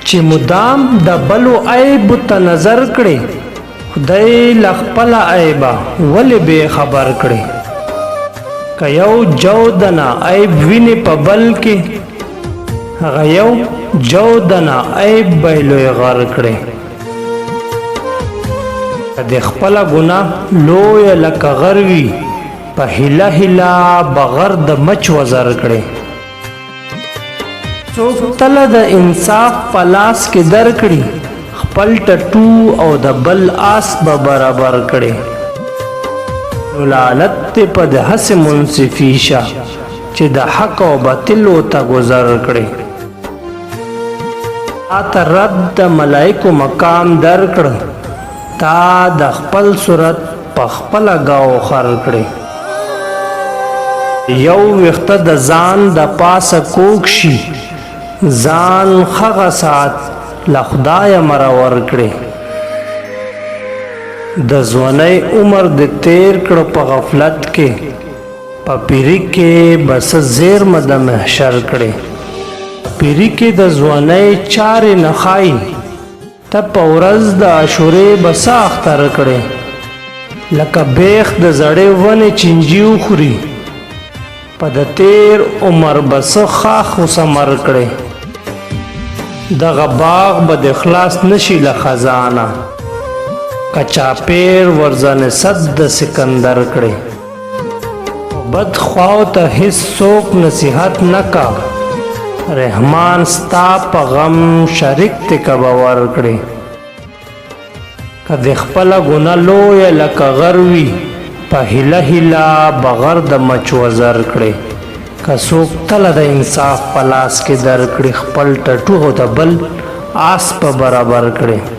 چې مدام د بلو عیب ته نظر کړي خدای لخپل عیبا ولې به خبر کړي که یو جودنا عیب ویني په بل کې هغه یو جودنا عیب به لوی غر کړي د خپل ګناه لوی لکه غروي په هله هله بغیر د مچ وزر کړي څوک تل د انصاف په لاس کې درکړي خپل ټټو او د بل آس به برابر کړي نو لعنت په د حس منصفي شه چې د حق او باطل ته گذر کړي تا رد د ملائکو مقام درکړ تا د خپل صورت په خپل گاو خر کړي یو وخت د ځان د پاسه کوک شي ځان خغه سات لخدای مرور کړي د ځواني عمر د تیر کړ په غفلت کې په پیری کې بس زیر مد محشر کړي پیری کې د ځواني چار نه خای ته پورز د عاشورې بس اختر کړي لکه بیخ د زړې ونه چنجیو خوري په د تیر عمر بس خاخ وسمر کړي دغه باغ به د اخلاص نشي له خزانه کچا پیر ورزن صد د سکندر کړي بد خواو ته هیڅ څوک نصیحت نکا رحمان ستا په غم شریک ته کبور کړي کله خپل ګنا لوی لکه غروي په هله هله بغیر د مچ وزر کړي کڅوک تل د انصاف په لاس کې در کړي خپل ټټو د بل آس په برابر کړي